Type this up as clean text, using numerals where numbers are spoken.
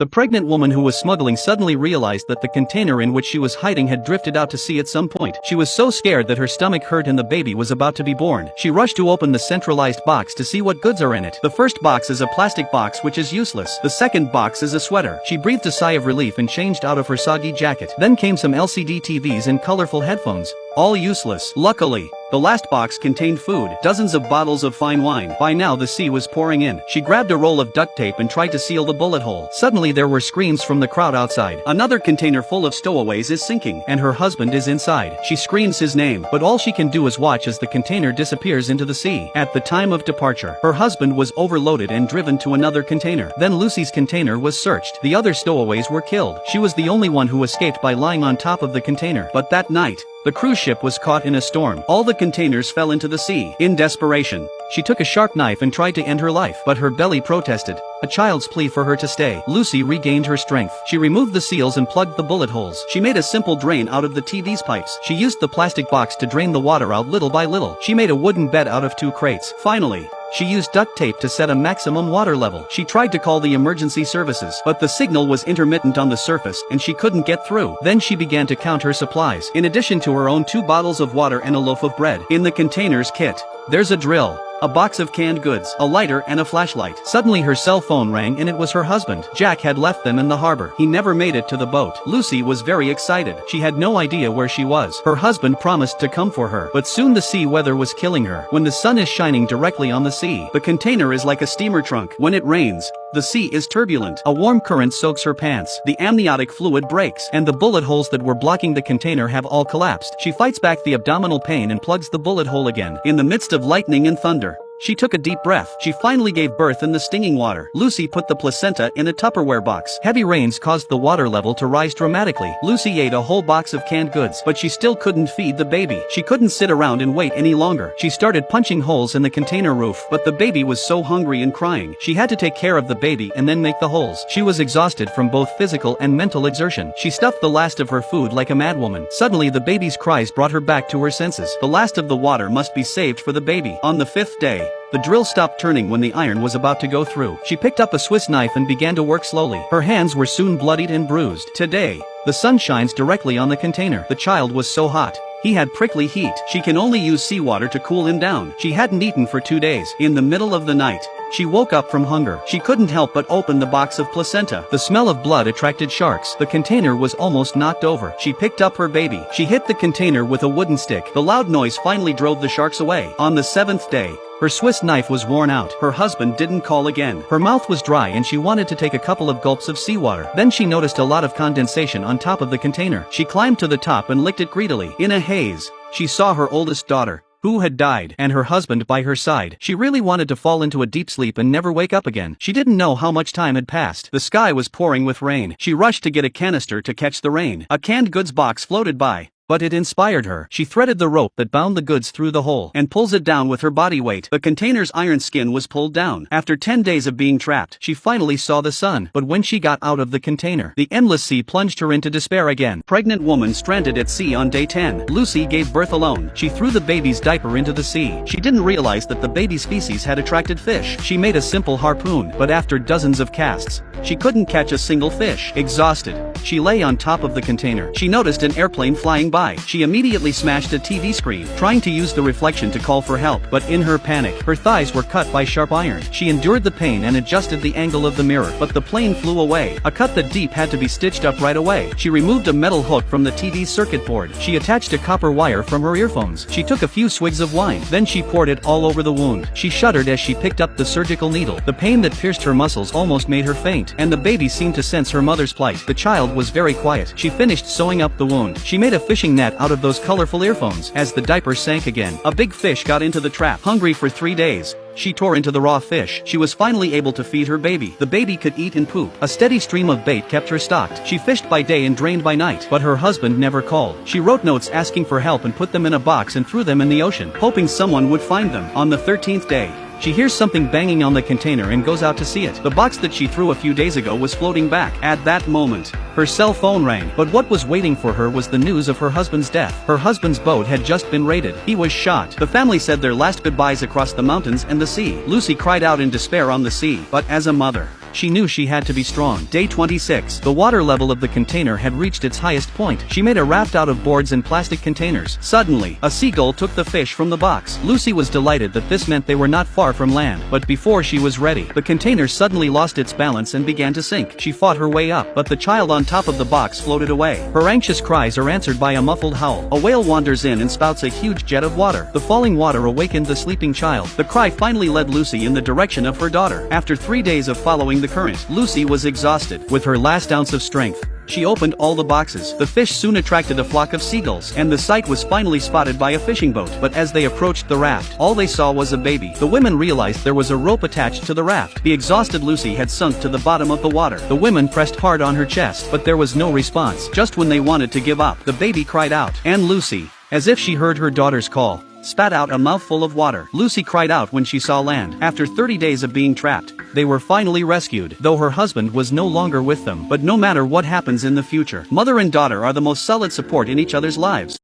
The pregnant woman who was smuggling suddenly realized that the container in which she was hiding had drifted out to sea at some point. She was so scared that her stomach hurt and the baby was about to be born. She rushed to open the centralized box to see what goods are in it. The first box is a plastic box which is useless. The second box is a sweater. She breathed a sigh of relief and changed out of her soggy jacket. Then came some LCD TVs and colorful headphones. All useless. Luckily, the last box contained food, dozens of bottles of fine wine. By now the sea was pouring in. She grabbed a roll of duct tape and tried to seal the bullet hole. Suddenly there were screams from the crowd outside. Another container full of stowaways is sinking, and her husband is inside. She screams his name, but all she can do is watch as the container disappears into the sea. At the time of departure, her husband was overloaded and driven to another container. Then Lucy's container was searched. The other stowaways were killed. She was the only one who escaped by lying on top of the container. But that night, the cruise ship was caught in a storm. All the containers fell into the sea. In desperation, she took a sharp knife and tried to end her life, but her belly protested, a child's plea for her to stay. Lucy regained her strength. She removed the seals and plugged the bullet holes. She made a simple drain out of the TV's pipes. She used the plastic box to drain the water out little by little. She made a wooden bed out of 2 crates. Finally, she used duct tape to set a maximum water level. She tried to call the emergency services, but the signal was intermittent on the surface and she couldn't get through. Then she began to count her supplies, in addition to her own 2 bottles of water and a loaf of bread. In the container's kit, there's a drill, a box of canned goods, a lighter and a flashlight. Suddenly her cell phone rang and it was her husband. Jack had left them in the harbor. He never made it to the boat. Lucy was very excited. She had no idea where she was. Her husband promised to come for her, but soon the sea weather was killing her. When the sun is shining directly on the sea, the container is like a steamer trunk. When it rains, the sea is turbulent. A warm current soaks her pants. The amniotic fluid breaks, and the bullet holes that were blocking the container have all collapsed. She fights back the abdominal pain and plugs the bullet hole again. In the midst of lightning and thunder, she took a deep breath. She finally gave birth in the stinging water. Lucy put the placenta in a Tupperware box. Heavy rains caused the water level to rise dramatically. Lucy ate a whole box of canned goods, but she still couldn't feed the baby. She couldn't sit around and wait any longer. She started punching holes in the container roof, but the baby was so hungry and crying. She had to take care of the baby and then make the holes. She was exhausted from both physical and mental exertion. She stuffed the last of her food like a madwoman. Suddenly the baby's cries brought her back to her senses. The last of the water must be saved for the baby. On the 5th day, the drill stopped turning when the iron was about to go through. She picked up a Swiss knife and began to work slowly. Her hands were soon bloodied and bruised. Today, the sun shines directly on the container. The child was so hot. He had prickly heat. She can only use seawater to cool him down. She hadn't eaten for 2 days. In the middle of the night, she woke up from hunger. She couldn't help but open the box of placenta. The smell of blood attracted sharks. The container was almost knocked over. She picked up her baby. She hit the container with a wooden stick. The loud noise finally drove the sharks away. On the 7th day, her Swiss knife was worn out. Her husband didn't call again. Her mouth was dry and she wanted to take a couple of gulps of seawater. Then she noticed a lot of condensation on top of the container. She climbed to the top and licked it greedily. In a haze, she saw her oldest daughter, who had died, and her husband by her side. She really wanted to fall into a deep sleep and never wake up again. She didn't know how much time had passed. The sky was pouring with rain. She rushed to get a canister to catch the rain. A canned goods box floated by, but it inspired her. She threaded the rope that bound the goods through the hole and pulls it down with her body weight. The container's iron skin was pulled down. After 10 days of being trapped, she finally saw the sun. But when she got out of the container, the endless sea plunged her into despair again. Pregnant woman stranded at sea on day 10. Lucy gave birth alone. She threw the baby's diaper into the sea. She didn't realize that the baby's feces had attracted fish. She made a simple harpoon, but after dozens of casts, she couldn't catch a single fish. Exhausted, she lay on top of the container. She noticed an airplane flying by. She immediately smashed a TV screen, trying to use the reflection to call for help, but in her panic, her thighs were cut by sharp iron. She endured the pain and adjusted the angle of the mirror, but the plane flew away. A cut that deep had to be stitched up right away. She removed a metal hook from the TV's circuit board. She attached a copper wire from her earphones. She took a few swigs of wine. Then she poured it all over the wound. She shuddered as she picked up the surgical needle. The pain that pierced her muscles almost made her faint, and the baby seemed to sense her mother's plight. The child was very quiet. She finished sewing up the wound. She made a fishing net out of those colorful earphones. As the diaper sank again, a big fish got into the trap. Hungry for 3 days, she tore into the raw fish. She was finally able to feed her baby. The baby could eat and poop. A steady stream of bait kept her stocked. She fished by day and drained by night, but her husband never called. She wrote notes asking for help and put them in a box and threw them in the ocean, hoping someone would find them. On the 13th day, she hears something banging on the container and goes out to see it. The box that she threw a few days ago was floating back. At that moment, her cell phone rang, but what was waiting for her was the news of her husband's death. Her husband's boat had just been raided. He was shot. The family said their last goodbyes across the mountains and the sea. Lucy cried out in despair on the sea, but as a mother, She knew she had to be strong. Day 26. The water level of the container had reached its highest point. She made a raft out of boards and plastic containers. Suddenly, a seagull took the fish from the box. Lucy was delighted that this meant they were not far from land. But before she was ready, the container suddenly lost its balance and began to sink. She fought her way up, but the child on top of the box floated away. Her anxious cries are answered by a muffled howl. A whale wanders in and spouts a huge jet of water. The falling water awakened the sleeping child. The cry finally led Lucy in the direction of her daughter. After 3 days of following the current, Lucy was exhausted. With her last ounce of strength, she opened all the boxes. The fish soon attracted a flock of seagulls, and the sight was finally spotted by a fishing boat. But as they approached the raft, all they saw was a baby. The women realized there was a rope attached to the raft. The exhausted Lucy had sunk to the bottom of the water. The women pressed hard on her chest, but there was no response. Just when they wanted to give up, the baby cried out, and Lucy, as if she heard her daughter's call, spat out a mouthful of water. Lucy cried out when she saw land. After 30 days of being trapped, they were finally rescued, though her husband was no longer with them. But no matter what happens in the future, mother and daughter are the most solid support in each other's lives.